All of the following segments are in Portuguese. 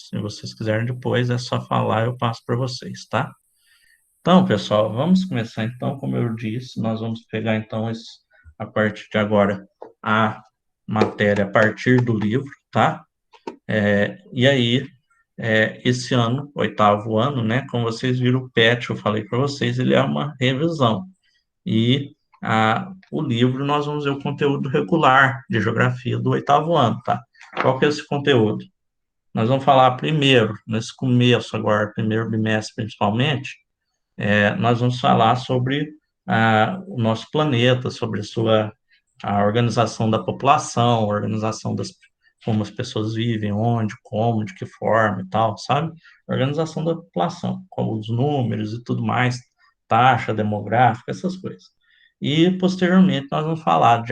Se vocês quiserem depois, é só falar, eu passo para vocês, tá? Então, pessoal, vamos começar então, como eu disse, nós vamos pegar então a partir de agora a matéria a partir do livro, tá? E aí, esse ano, oitavo ano, né? Como vocês viram, o PET, eu falei para vocês, ele é uma revisão. E o livro, nós vamos ver o conteúdo regular de geografia do oitavo ano, tá? Qual que é esse conteúdo? Nós vamos falar primeiro, nesse começo agora, primeiro bimestre principalmente, nós vamos falar sobre o nosso planeta, sobre a organização da população, a organização como as pessoas vivem, onde, como, de que forma e tal, sabe? Organização da população, com os números e tudo mais, taxa demográfica, essas coisas. E, posteriormente, nós vamos falar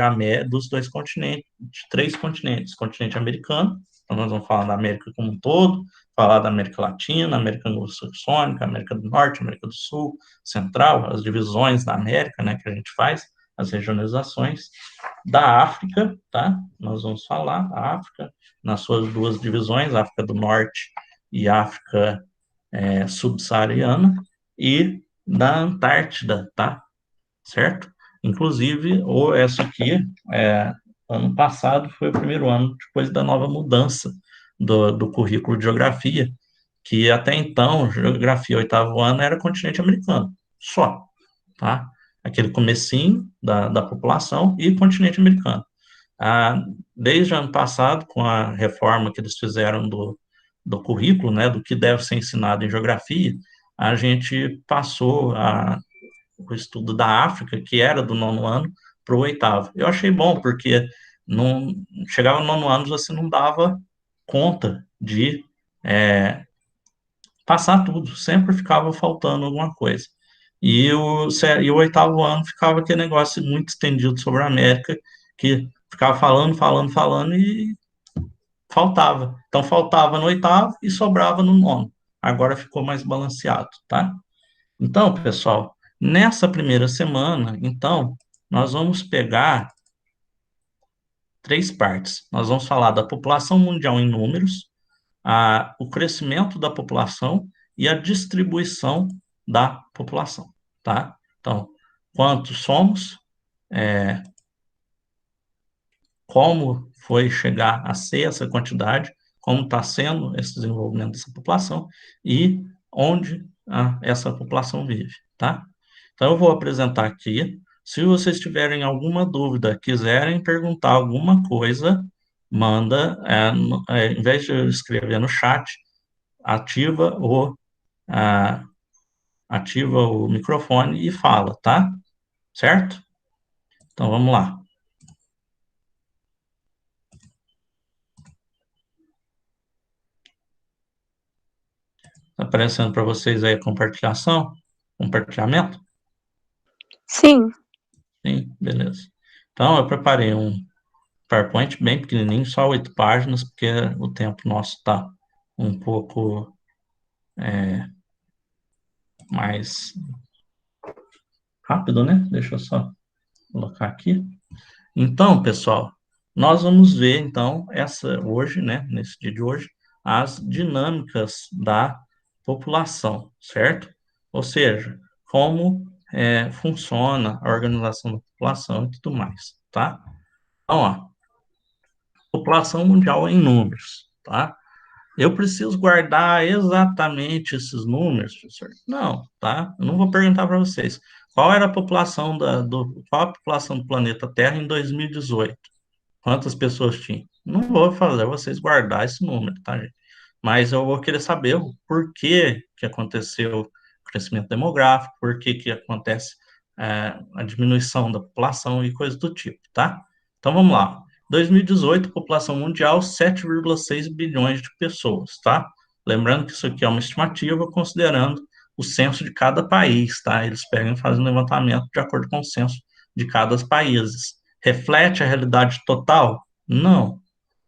dos dois continentes, de três continentes, continente americano, então nós vamos falar da América como um todo, falar da América Latina, América Anglo-Saxônica, América do Norte, América do Sul, Central, as divisões da América, né, que a gente faz, as regionalizações, da África, tá? Nós vamos falar a África nas suas duas divisões, África do Norte e África subsaariana, e da Antártida, tá? Certo? Inclusive, ou essa aqui, ano passado foi o primeiro ano depois da nova mudança do currículo de geografia, que até então, geografia oitavo ano era continente americano, só, tá? Aquele comecinho da população e continente americano. Desde o ano passado, com a reforma que eles fizeram do currículo, né, do que deve ser ensinado em geografia, a gente passou o estudo da África, que era do nono ano, para o oitavo. Eu achei bom, porque não chegava no nono ano, você não dava conta de passar tudo, sempre ficava faltando alguma coisa. E o oitavo ano ficava aquele negócio muito estendido sobre a América, que ficava falando, falando, falando e faltava. Então faltava no oitavo e sobrava no nono. Agora ficou mais balanceado, tá? Então, pessoal, nessa primeira semana, então, nós vamos pegar três partes. Nós vamos falar da população mundial em números, o crescimento da população e a distribuição da população, tá? Então, quantos somos, como foi chegar a ser essa quantidade, como está sendo esse desenvolvimento dessa população e onde essa população vive, tá? Então, eu vou apresentar aqui. Se vocês tiverem alguma dúvida, quiserem perguntar alguma coisa, manda, em vez de escrever no chat, ativa a- ativa o microfone e fala, tá? Certo? Então, vamos lá. Está aparecendo para vocês aí a compartilhamento? Sim. Sim, beleza. Então, eu preparei um PowerPoint bem pequenininho, só 8 páginas, porque o tempo nosso está um pouco mais rápido, né? Deixa eu só colocar aqui. Então, pessoal, nós vamos ver, então, hoje, né, nesse dia de hoje, as dinâmicas da população, certo? Ou seja, como funciona a organização da população e tudo mais, tá? Então, ó, população mundial em números, tá? Eu preciso guardar exatamente esses números, professor? Não, tá? Eu não vou perguntar para vocês. Qual era a população qual a população do planeta Terra em 2018? Quantas pessoas tinham? Não vou fazer vocês guardar esse número, tá, gente? Mas eu vou querer saber o porquê que aconteceu o crescimento demográfico, por que acontece a diminuição da população e coisas do tipo, tá? Então vamos lá. 2018, população mundial, 7,6 bilhões de pessoas, tá? Lembrando que isso aqui é uma estimativa considerando o censo de cada país, tá? Eles pegam e fazem um levantamento de acordo com o censo de cada país. Reflete a realidade total? Não.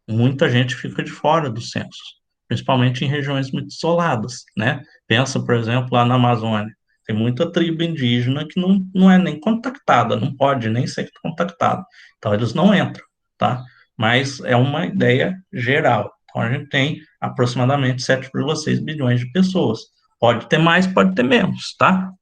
Muita gente fica de fora do censo, principalmente em regiões muito isoladas, né? Pensa, por exemplo, lá na Amazônia. Tem muita tribo indígena que não é nem contactada, não pode nem ser contactada. Então, eles não entram, tá? Mas é uma ideia geral. Então, a gente tem aproximadamente 7,6 bilhões de pessoas. Pode ter mais, pode ter menos, tá?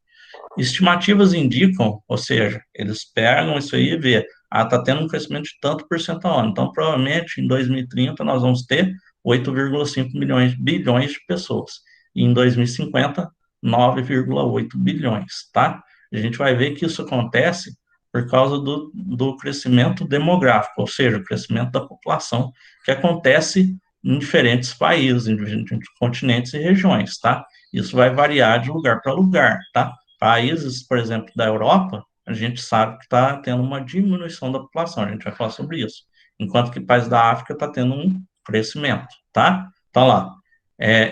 Estimativas indicam, ou seja, eles pegam isso aí e vê, está tendo um crescimento de tanto por cento ao ano. Então, provavelmente, em 2030, nós vamos ter 8,5 bilhões de pessoas. E em 2050, 9,8 bilhões, tá? A gente vai ver que isso acontece por causa do crescimento demográfico, ou seja, o crescimento da população, que acontece em diferentes países, em diferentes continentes e regiões, tá? Isso vai variar de lugar para lugar, tá? Países, por exemplo, da Europa, a gente sabe que está tendo uma diminuição da população, a gente vai falar sobre isso. Enquanto que países da África está tendo um crescimento, tá? Então, lá,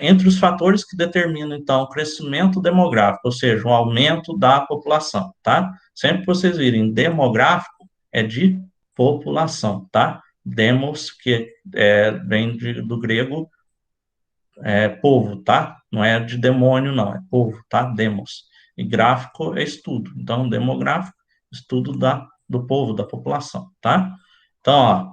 entre os fatores que determinam, então, o crescimento demográfico, ou seja, o aumento da população, tá? Sempre que vocês virem demográfico, é de população, tá? Demos, que vem do grego povo, tá? Não é de demônio, não, é povo, tá? Demos. E gráfico é estudo. Então, demográfico, estudo do povo, da população, tá? Então, ó,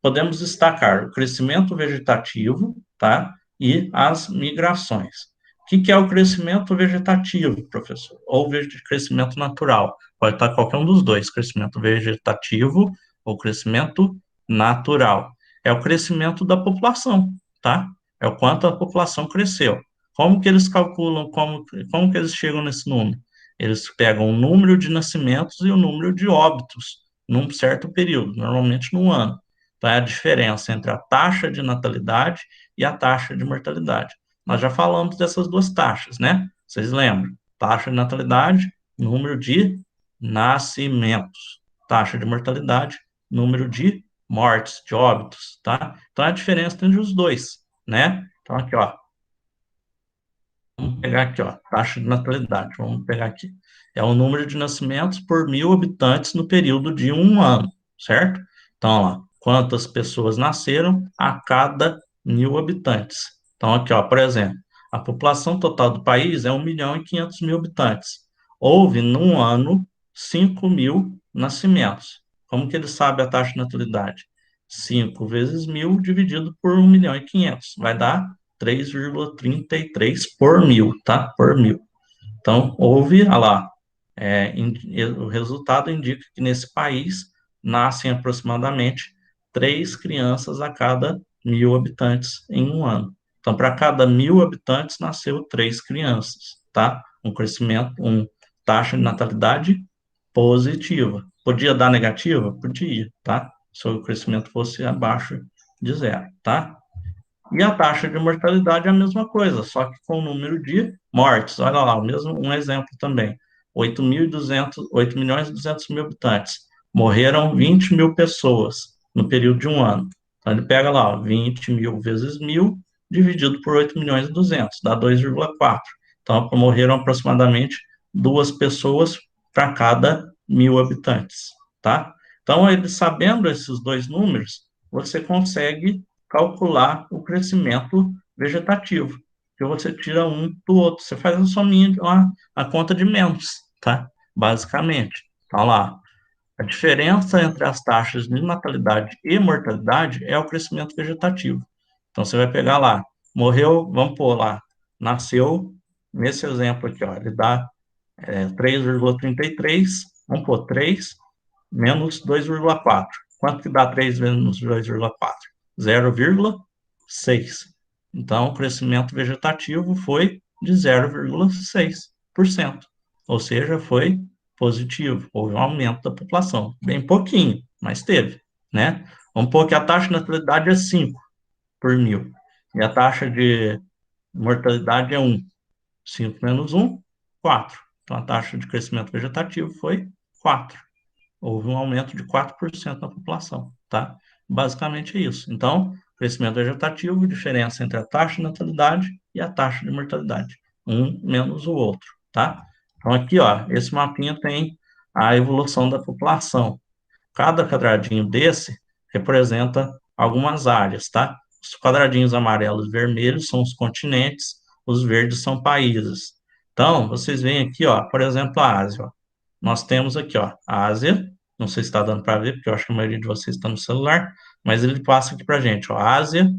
podemos destacar o crescimento vegetativo, tá? E as migrações. O que é o crescimento vegetativo, professor? Ou crescimento natural? Pode estar qualquer um dos dois, crescimento vegetativo ou crescimento natural. É o crescimento da população, tá? É o quanto a população cresceu. Como que eles calculam, como que eles chegam nesse número? Eles pegam o número de nascimentos e o número de óbitos num certo período, normalmente num ano. Então, é a diferença entre a taxa de natalidade e a taxa de mortalidade. Nós já falamos dessas duas taxas, né? Vocês lembram? Taxa de natalidade, número de nascimentos. Taxa de mortalidade, número de mortes, de óbitos, tá? Então, é a diferença entre os dois, né? Então, aqui, ó. Vamos pegar aqui, ó, taxa de natalidade. Vamos pegar aqui. É o número de nascimentos por 1.000 habitantes no período de um ano, certo? Então, ó lá, quantas pessoas nasceram a cada 1.000 habitantes. Então, aqui, ó, por exemplo, a população total do país é 1.500.000 habitantes. Houve, num ano, 5.000 nascimentos. Como que ele sabe a taxa de natalidade? 5 vezes 1.000 dividido por 1.500.000. Vai dar 3,33 por 1.000, tá? Por 1.000. Então, houve, olha lá, o resultado indica que nesse país nascem aproximadamente 3 crianças a cada 1.000 habitantes em um ano. Então, para cada 1.000 habitantes, nasceu 3 crianças, tá? Um crescimento, taxa de natalidade positiva. Podia dar negativa? Podia, tá? Se o crescimento fosse abaixo de zero, tá? E a taxa de mortalidade é a mesma coisa, só que com o número de mortes. Olha lá, um exemplo também. 8 milhões e 200 mil habitantes. Morreram 20 mil pessoas no período de um ano. Então, ele pega lá, 20 mil vezes 1.000, dividido por 8 milhões e 200, dá 2,4. Então, morreram aproximadamente 2 pessoas para cada 1.000 habitantes, tá? Então, ele sabendo esses dois números, você consegue calcular o crescimento vegetativo, que você tira um do outro, você faz a sominha, a conta de menos, tá? Basicamente. Então, lá, a diferença entre as taxas de natalidade e mortalidade é o crescimento vegetativo. Então, você vai pegar lá, morreu, vamos pôr lá, nasceu, nesse exemplo aqui, ó, ele dá 3,33, vamos pôr 3 menos 2,4. Quanto que dá 3 menos 2,4? 0,6. Então, o crescimento vegetativo foi de 0,6%. Ou seja, foi positivo. Houve um aumento da população. Bem pouquinho, mas teve, né? Vamos pôr que a taxa de natalidade é 5 por 1.000. E a taxa de mortalidade é 1. 5 menos 1, 4. Então, a taxa de crescimento vegetativo foi 4. Houve um aumento de 4% na população, tá? Basicamente é isso. Então, crescimento vegetativo, diferença entre a taxa de natalidade e a taxa de mortalidade. Um menos o outro, tá? Então, aqui, ó, esse mapinha tem a evolução da população. Cada quadradinho desse representa algumas áreas, tá? Os quadradinhos amarelos e vermelhos são os continentes, os verdes são países. Então, vocês veem aqui, ó, por exemplo, a Ásia, ó. Nós temos aqui, ó, a Ásia, não sei se está dando para ver, porque eu acho que a maioria de vocês está no celular, mas ele passa aqui para a gente, ó, Ásia,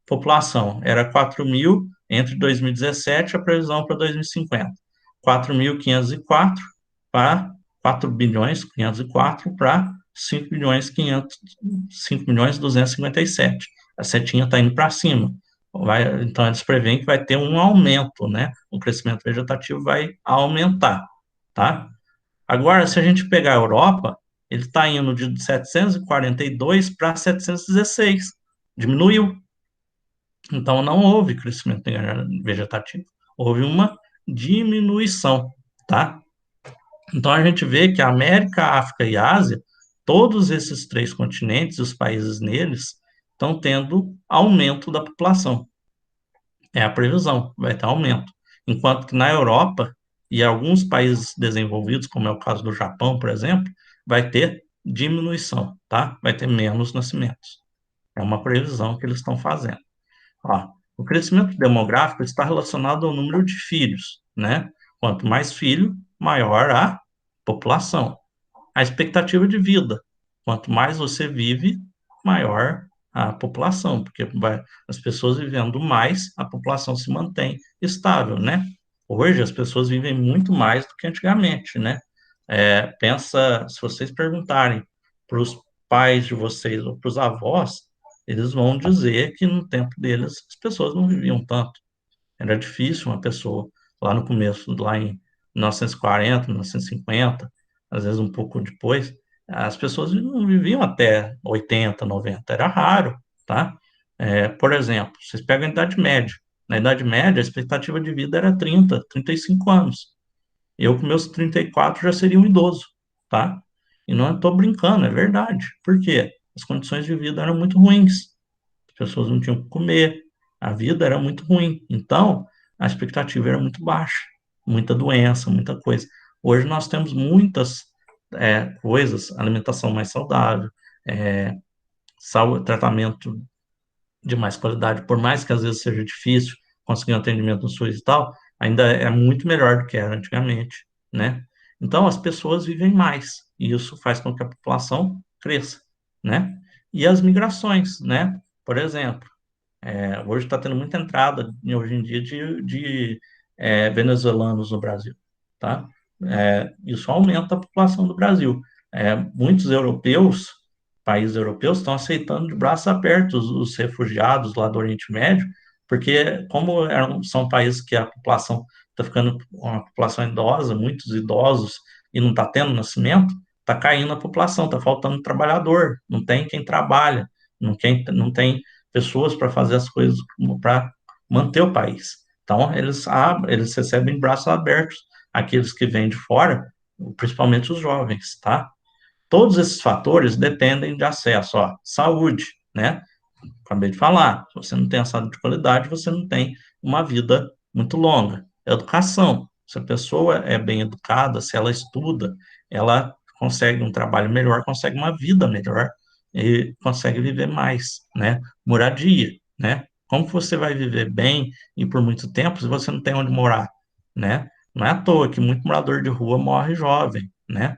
população, era 4 mil entre 2017 a previsão para 2050. 4.504 para 4 bilhões 504 para 5 bilhões 500, 5 milhões 257. A setinha está indo para cima. Então, eles preveem que vai ter um aumento, né? O crescimento vegetativo vai aumentar, tá? Agora, se a gente pegar a Europa, ele está indo de 742 para 716. Diminuiu. Então, não houve crescimento vegetativo, houve uma diminuição, tá? Então, a gente vê que a América, a África e a Ásia, todos esses três continentes, os países neles, estão tendo aumento da população. É a previsão, vai ter aumento. Enquanto que na Europa e alguns países desenvolvidos, como é o caso do Japão, por exemplo, vai ter diminuição, tá? Vai ter menos nascimentos. É uma previsão que eles estão fazendo. Ó, o crescimento demográfico está relacionado ao número de filhos, né? Quanto mais filho, maior a população. A expectativa de vida. Quanto mais você vive, maior a população, porque as pessoas vivendo mais, a população se mantém estável, né? Hoje as pessoas vivem muito mais do que antigamente, né? Pensa, se vocês perguntarem para os pais de vocês ou para os avós, eles vão dizer que no tempo deles as pessoas não viviam tanto. Era difícil uma pessoa, lá no começo, lá em 1940, 1950, às vezes um pouco depois, as pessoas não viviam até 80, 90, era raro, tá? Por exemplo, vocês pegam a Idade Média. Na Idade Média, a expectativa de vida era 30, 35 anos. Eu, com meus 34, já seria um idoso, tá? E não estou brincando, é verdade. Por quê? As condições de vida eram muito ruins, as pessoas não tinham o que comer, a vida era muito ruim. Então, a expectativa era muito baixa, muita doença, muita coisa. Hoje nós temos muitas coisas, alimentação mais saudável, saúde, tratamento de mais qualidade, por mais que às vezes seja difícil conseguir um atendimento no SUS e tal, ainda é muito melhor do que era antigamente, né? Então, as pessoas vivem mais, e isso faz com que a população cresça, né? E as migrações, né? Por exemplo, hoje está tendo muita entrada, hoje em dia, de venezuelanos no Brasil, tá? Isso aumenta a população do Brasil. Muitos europeus, países europeus, estão aceitando de braços abertos os refugiados lá do Oriente Médio, porque como são países que a população está ficando uma população idosa, muitos idosos, e não está tendo nascimento, está caindo a população, está faltando trabalhador, não tem quem trabalha, não tem pessoas para fazer as coisas para manter o país. Então, eles recebem braços abertos aqueles que vêm de fora, principalmente os jovens, tá? Todos esses fatores dependem de acesso, ó, saúde, né? Acabei de falar, se você não tem a saúde de qualidade, você não tem uma vida muito longa. Educação, se a pessoa é bem educada, se ela estuda, ela consegue um trabalho melhor, consegue uma vida melhor e consegue viver mais, né? Moradia, né? Como que você vai viver bem e por muito tempo se você não tem onde morar, né? Não é à toa que muito morador de rua morre jovem, né?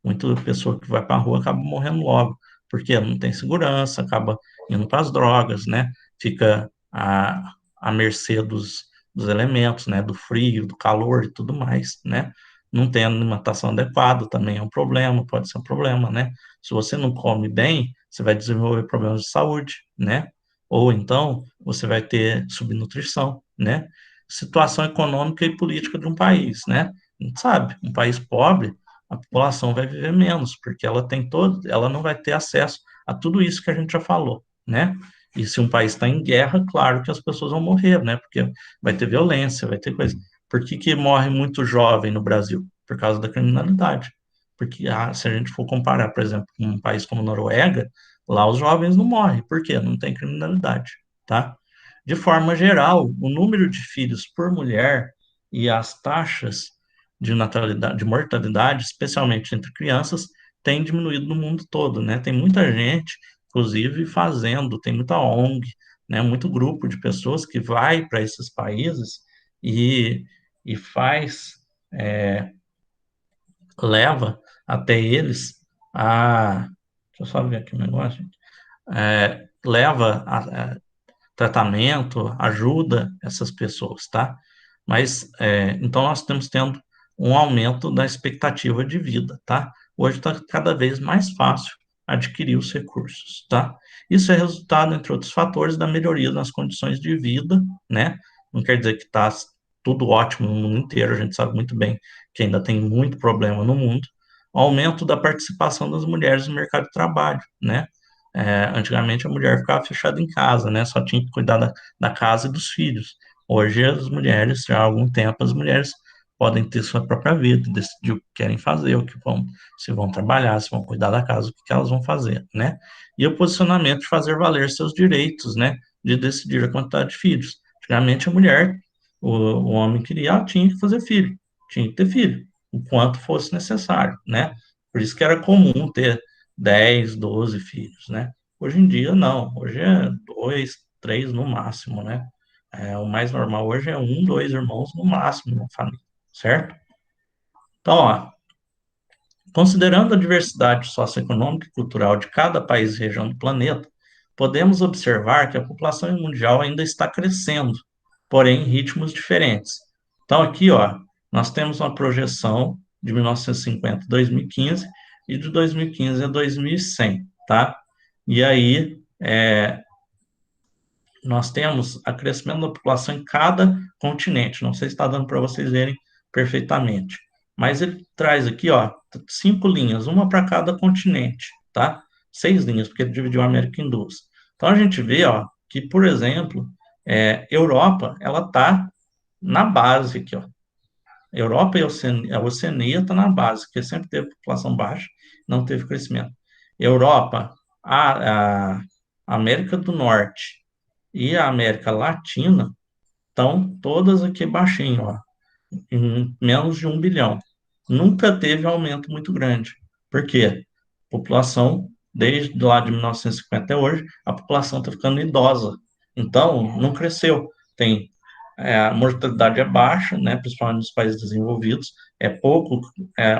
Muita pessoa que vai para a rua acaba morrendo logo, porque não tem segurança, acaba indo para as drogas, né? Fica à mercê dos elementos, né? Do frio, do calor e tudo mais, né? Não tem alimentação adequada também é um problema, pode ser um problema, né? Se você não come bem, você vai desenvolver problemas de saúde, né? Ou então você vai ter subnutrição, né? Situação econômica e política de um país, né? A gente sabe, um país pobre a população vai viver menos, porque ela não vai ter acesso a tudo isso que a gente já falou, né? E se um país está em guerra, claro que as pessoas vão morrer, né? Porque vai ter violência, vai ter coisa. Por que que morre muito jovem no Brasil? Por causa da criminalidade. Porque se a gente for comparar, por exemplo, com um país como Noruega, lá os jovens não morrem. Por quê? Não tem criminalidade, tá? De forma geral, o número de filhos por mulher e as taxas de natalidade, de mortalidade, especialmente entre crianças, tem diminuído no mundo todo, né? Tem muita gente, inclusive, fazendo, tem muita ONG, né? Muito grupo de pessoas que vai para esses países e, e faz, leva até eles a, deixa eu só ver aqui um negócio, leva a tratamento, ajuda essas pessoas, tá? Mas, então, nós estamos tendo um aumento da expectativa de vida, tá? Hoje está cada vez mais fácil adquirir os recursos, tá? Isso é resultado, entre outros fatores, da melhoria nas condições de vida, né? Não quer dizer que está tudo ótimo no mundo inteiro, a gente sabe muito bem que ainda tem muito problema no mundo. O aumento da participação das mulheres no mercado de trabalho, né? Antigamente a mulher ficava fechada em casa, né? Só tinha que cuidar da casa e dos filhos. Hoje as mulheres, já há algum tempo, as mulheres podem ter sua própria vida, decidir o que querem fazer, o que vão, se vão trabalhar, se vão cuidar da casa, o que elas vão fazer, né? E o posicionamento de fazer valer seus direitos, né? De decidir a quantidade de filhos. Antigamente a mulher, o homem queria, tinha que fazer filho, tinha que ter filho, o quanto fosse necessário, né? Por isso que era comum ter 10, 12 filhos, né? Hoje em dia, não. Hoje é dois, três no máximo, né? O mais normal hoje é um, dois irmãos no máximo na família, certo? Então, ó, considerando a diversidade socioeconômica e cultural de cada país e região do planeta, podemos observar que a população mundial ainda está crescendo, porém em ritmos diferentes. Então, aqui, ó, nós temos uma projeção de 1950 a 2015 e de 2015 a 2100, tá? E aí, nós temos a crescimento da população em cada continente. Não sei se está dando para vocês verem perfeitamente. Mas ele traz aqui, ó, 5 linhas, uma para cada continente, tá? 6 linhas, porque ele dividiu a América em duas. Então a gente vê, ó, que, por exemplo, Europa, ela está na base aqui, ó. Europa e a Oceania está na base, porque sempre teve população baixa, não teve crescimento. Europa, a América do Norte e a América Latina estão todas aqui baixinho, ó, em menos de 1 bilhão. Nunca teve aumento muito grande. Por quê? População, desde lá de 1950 até hoje, a população está ficando idosa. Então, não cresceu. A mortalidade é baixa, né, principalmente nos países desenvolvidos, é pouco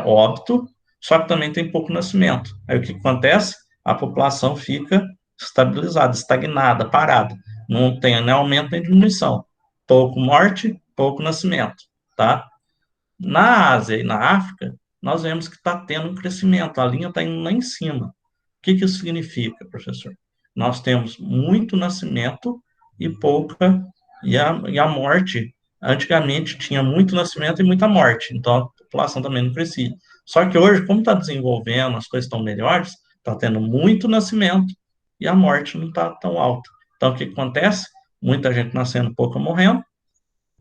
óbito, só que também tem pouco nascimento. Aí o que acontece? A população fica estabilizada, estagnada, parada. Não tem nem aumento nem diminuição. Pouco morte, pouco nascimento, tá? Na Ásia e na África, nós vemos que está tendo um crescimento, a linha está indo lá em cima. O que isso significa, professor? Nós temos muito nascimento e pouca, e a morte. Antigamente tinha muito nascimento e muita morte, então a população também não crescia. Só que hoje, como está desenvolvendo, as coisas estão melhores, está tendo muito nascimento e a morte não está tão alta. Então, o que acontece? Muita gente nascendo, pouca morrendo,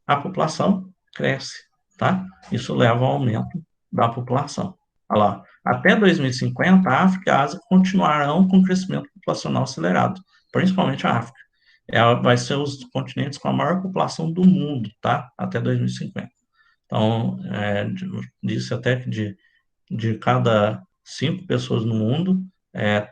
a população cresce, tá? Isso leva ao aumento da população. Olha lá, até 2050, a África e a Ásia continuarão com crescimento populacional acelerado, principalmente a África. Vai ser os continentes com a maior população do mundo, tá? Até 2050. Então, disse até que de cada 5 pessoas no mundo,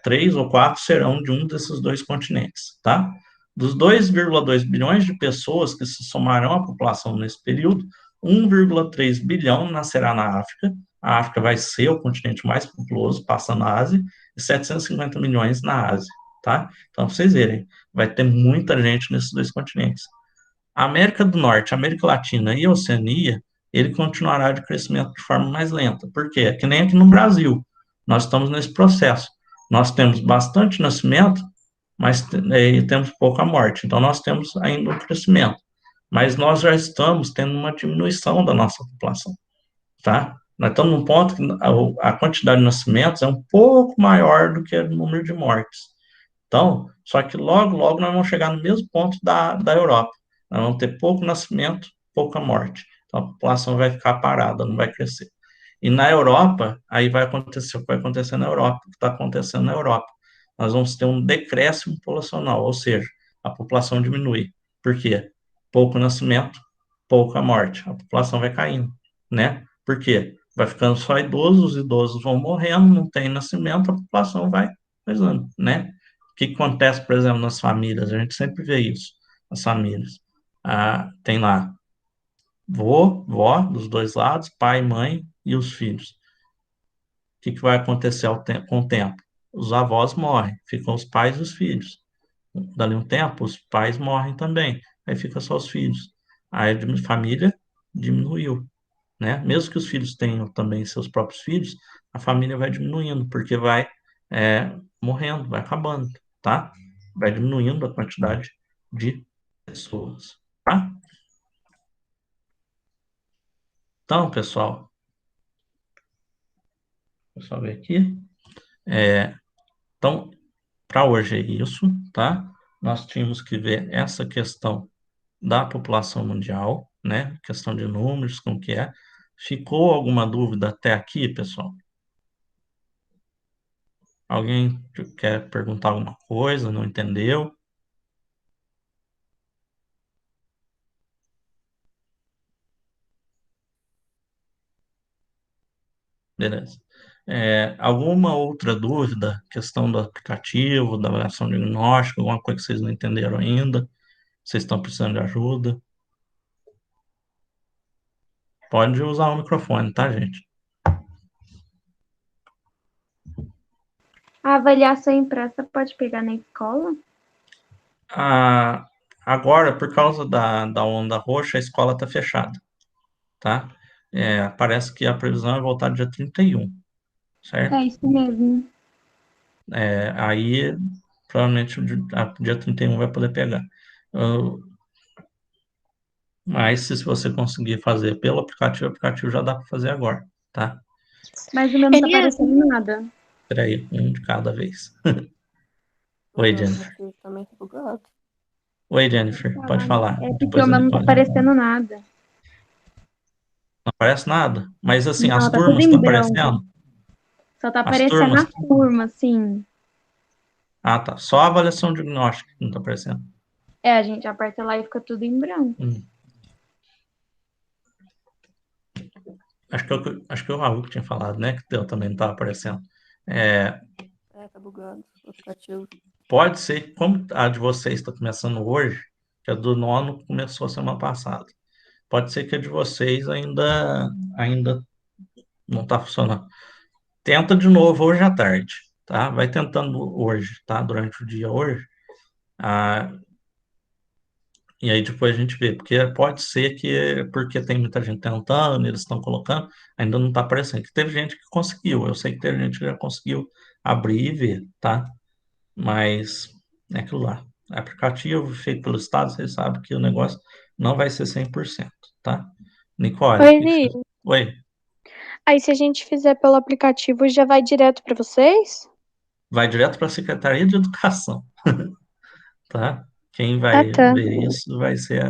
3 ou 4 serão de um desses dois continentes, tá? Dos 2,2 bilhões de pessoas que se somarão à população nesse período, 1,3 bilhão nascerá na África. A África vai ser o continente mais populoso, passando a Ásia, e 750 milhões na Ásia, tá? Então, pra vocês verem, vai ter muita gente nesses dois continentes. A América do Norte, a América Latina e a Oceania, ele continuará de crescimento de forma mais lenta. Por quê? É que nem aqui no Brasil. Nós estamos nesse processo. Nós temos bastante nascimento, mas temos pouca morte. Então, nós temos ainda um crescimento. Mas nós já estamos tendo uma diminuição da nossa população, tá? Nós estamos num ponto que a quantidade de nascimentos é um pouco maior do que o número de mortes. Então, só que logo, logo nós vamos chegar no mesmo ponto da Europa. Nós vamos ter pouco nascimento, pouca morte. Então, a população vai ficar parada, não vai crescer. E na Europa, aí vai acontecer o que vai acontecer na Europa, o que está acontecendo na Europa. Nós vamos ter um decréscimo populacional, ou seja, a população diminui. Por quê? Pouco nascimento, pouca morte. A população vai caindo, né? Por quê? Vai ficando só idosos, os idosos vão morrendo, não tem nascimento, a população vai coisando, né? O que acontece, por exemplo, nas famílias? A gente sempre vê isso, nas famílias. Tem lá vô, vó, dos dois lados, pai, mãe e os filhos. O que vai acontecer com o tempo? os avós morrem, ficam os pais e os filhos. Dali um tempo, os pais morrem também, aí fica só os filhos. Aí a família diminuiu, né? Mesmo que os filhos tenham também seus próprios filhos, a família vai diminuindo, porque vai morrendo, vai acabando, tá? Vai diminuindo a quantidade de pessoas, tá? Então, pessoal, deixa eu só ver aqui. Então, para hoje é isso, tá? Nós tínhamos que ver essa questão da população mundial, né? Questão de números, como que é. Ficou alguma dúvida até aqui, pessoal? Alguém quer perguntar alguma coisa, não entendeu? Beleza. Alguma outra dúvida? Questão do aplicativo, da avaliação diagnóstica, alguma coisa que vocês não entenderam ainda? Vocês estão precisando de ajuda? Pode usar o microfone, tá, gente? A avaliação impressa pode pegar na escola? Agora, por causa da onda roxa, a escola está fechada, tá? Parece que a previsão é voltar dia 31, É certo? isso mesmo. Aí, provavelmente, dia 31 vai poder pegar. Uh, Mas se você conseguir fazer pelo aplicativo, o aplicativo já dá para fazer agora, tá? Mas o meu não tá aparecendo nada. Espera aí, um de cada vez. O Oi, meu Jennifer. aplicativo também tá bugado. Oi, Jennifer. Pode falar. É porque Depois o a meu não tá Nicole. aparecendo nada. Não aparece nada. Mas, assim, as Não, tá tudo turmas em estão branco. aparecendo? Só tá As aparecendo turmas. a turma, assim. Ah, tá. Só a avaliação diagnóstica que não está aparecendo. A gente aperta lá e fica tudo em branco. Acho que o Raul que tinha falado, né? Que eu também não estava aparecendo. É, Tá bugado o aplicativo. Pode ser que, como a de vocês está começando hoje, que a do nono começou semana passada. Pode ser que a de vocês ainda não está funcionando. Tenta de novo hoje à tarde, tá? Vai tentando hoje, tá? Durante o dia hoje. Ah, e aí depois a gente vê, porque pode ser que, porque tem muita gente tentando, eles estão colocando, ainda não está aparecendo. Que teve gente que conseguiu, eu sei que teve gente que já conseguiu abrir e ver, tá? Mas é aquilo lá. Aplicativo feito pelo Estado, vocês sabem que o negócio não vai ser 100%, tá? Nicole, Oi, Vi. oi, Aí, se a gente fizer pelo aplicativo, já vai direto para vocês? vai direto para a Secretaria de Educação, tá? Quem Ah, vai tá. ver isso vai ser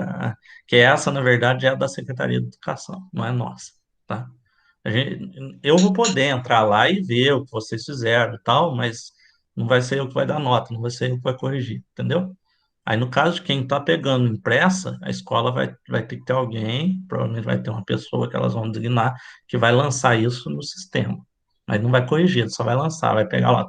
que essa, na verdade, é a da Secretaria de Educação, não é nossa, tá? Eu vou poder entrar lá e ver o que vocês fizeram e tal, mas não vai ser eu que vai dar nota, não vai ser eu que vai corrigir, entendeu? Aí, no caso de quem está pegando impressa, a escola vai ter que ter alguém, provavelmente vai ter uma pessoa que elas vão designar, que vai lançar isso no sistema. Mas não vai corrigir, só vai lançar, vai pegar lá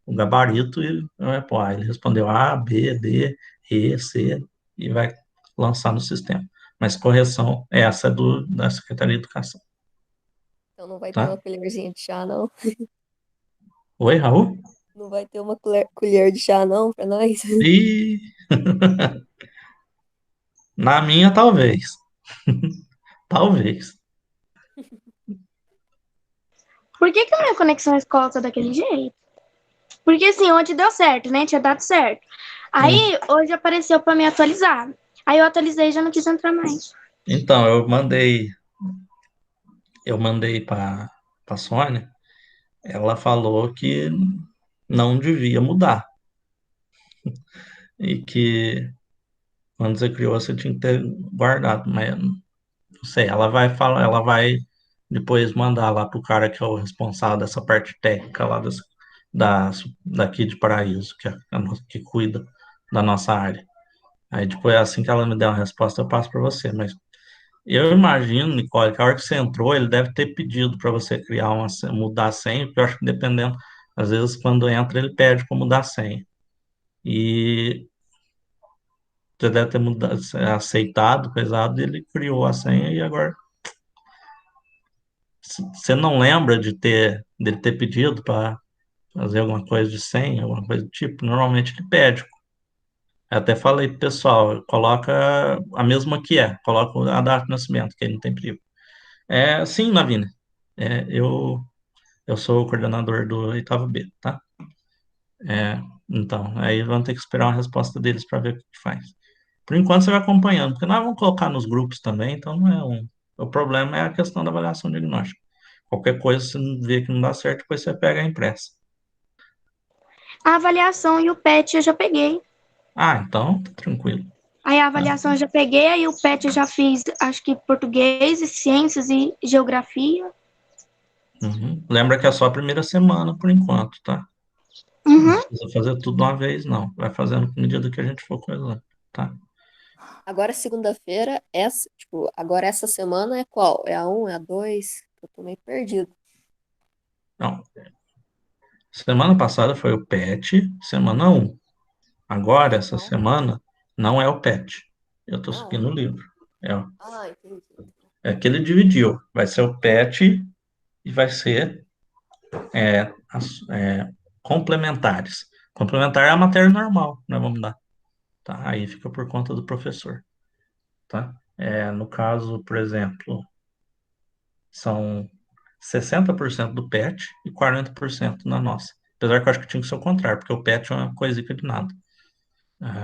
o gabarito e pô, ele respondeu A, B, D, E, C, e vai lançar no sistema. Mas correção, essa é da Secretaria de Educação, Então não vai ter uma tá? colherzinha de chá, não. Oi, Raul? Não vai ter uma colher de chá, não, pra nós. E na minha, talvez. Talvez. Por que a minha conexão à escola tá daquele jeito? Porque assim, ontem deu certo, né? Tinha dado certo. Hum. Aí, hoje apareceu pra me atualizar. Aí eu atualizei e já não quis entrar mais. Então, eu mandei para a Sônia, ela falou que não devia mudar e que quando você criou você tinha que ter guardado, mas não sei, ela vai falar, ela vai depois mandar lá pro cara que é o responsável dessa parte técnica lá da, daqui de Paraíso, que, que cuida da nossa área. Aí depois, assim que ela me der uma resposta, eu passo para você, mas eu imagino, Nicole, que a hora que você entrou, ele deve ter pedido para você mudar a senha, porque eu acho que dependendo, às vezes quando entra, ele pede para mudar a senha. E você deve ter aceitado, pesado, e ele criou a senha e agora você não lembra dele ter pedido para fazer alguma coisa de senha, alguma coisa do tipo, normalmente ele pede. Eu até falei pro pessoal, coloca a mesma que coloca a data de nascimento, que aí não tem perigo. Sim, Lavínia, eu sou o coordenador do oitavo B, tá? Então, aí vamos ter que esperar uma resposta deles para ver o que faz. Por enquanto você vai acompanhando, porque nós vamos colocar nos grupos também, então não é um. O problema é a questão da avaliação diagnóstica. Qualquer coisa, se não vê que não dá certo, depois você pega a impressa. A avaliação e o PET eu já peguei. Então tá tranquilo. Aí a avaliação eu já peguei, aí o PET eu já fiz, acho que português, ciências e geografia. Uhum. Lembra que é só a primeira semana por enquanto, tá? Não Uhum. precisa fazer tudo de uma vez, não. Vai fazendo à medida que a gente for coisando, tá? Agora, segunda-feira, agora essa semana é qual? É a 1, é a 2? Eu tô meio perdido. Não. Semana passada foi o PET, semana 1. Agora, essa Não? semana, não é o PET. Eu tô Não? seguindo o livro. É, Ah, entendi. que ele dividiu. Vai ser o PET e vai ser complementares. Complementar é a matéria normal, nós vamos dar. Tá? Aí fica por conta do professor. Tá? No caso, por exemplo, são 60% do PET e 40% na nossa. Apesar que eu acho que tinha que ser o contrário, porque o PET é uma coisica de nada.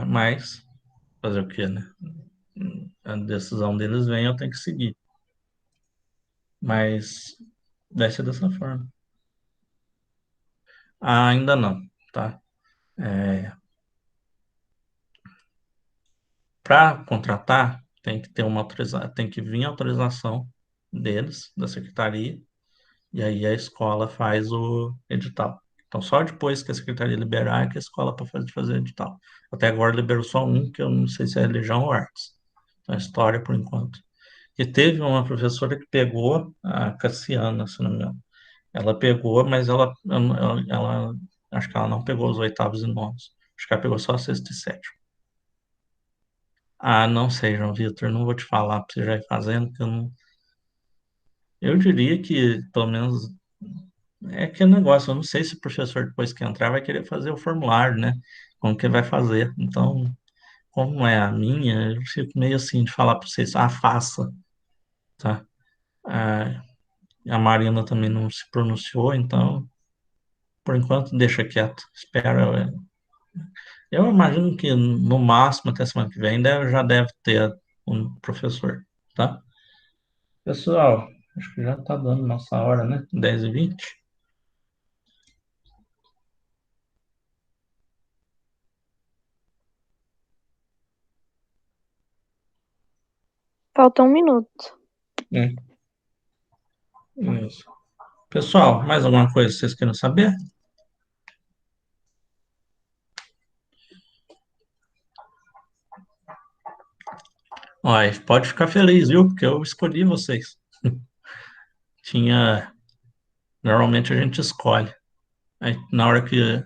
Mas, fazer o quê, né? A decisão deles vem, eu tenho que seguir. Mas vai ser dessa forma. Ainda não, tá? Para contratar, tem que ter uma autorização, tem que vir a autorização deles, da secretaria, e aí a escola faz o edital. Então, só depois que a secretaria liberar é que a escola pode fazer edital. Até agora liberou só um, que eu não sei se é religião ou artes. Então, é história por enquanto. E teve uma professora que pegou, a Cassiana, se não me engano. Ela pegou, mas acho que ela não pegou os oitavos e nonos. Acho que ela pegou só sexto e sétimo. Não sei, João Vitor, não vou te falar para você já ir fazendo, que eu não. Eu diria que, pelo menos, é aquele negócio, eu não sei se o professor, depois que entrar, vai querer fazer o formulário, né? Como que vai fazer. Então, como é a minha, eu fico meio assim de falar para vocês, faça, tá? Ah, a Marina também não se pronunciou, então, por enquanto, deixa quieto. Espera. Eu imagino que, no máximo, até semana que vem, já deve ter um professor, tá? Pessoal, acho que já está dando nossa hora, né? 10h20. Falta 1 minuto. Isso. Pessoal, mais alguma coisa que vocês queiram saber? Olha, pode ficar feliz, viu? Porque eu escolhi vocês. Tinha. Normalmente a gente escolhe. Aí, na hora que.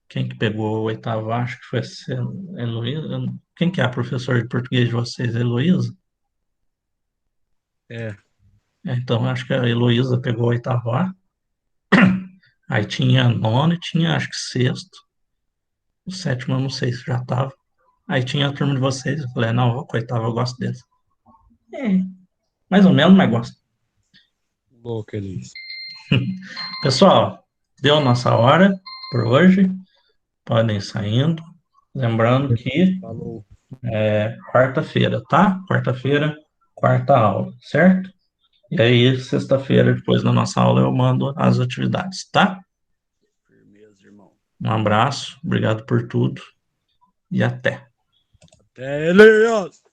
Quem que pegou o oitavo, acho que foi a Heloísa. Quem que é a professora de português de vocês? A Heloísa? É. Então, acho que a Heloísa pegou o oitavo A. Aí tinha nono e tinha, acho que sexto. O sétimo eu não sei se já estava. Aí tinha a turma de vocês. Eu falei, não, eu vou com o oitavo, eu gosto deles. É, mais ou menos, mas gosto. Louco, Elis. Pessoal, deu nossa hora por hoje. Podem ir saindo. Lembrando que Falou. quarta-feira, tá? Quarta-feira, quarta aula, certo? E aí, sexta-feira, depois da nossa aula, eu mando as atividades, tá? Firmeza, irmão. Um abraço, obrigado por tudo e até. Até, Elias!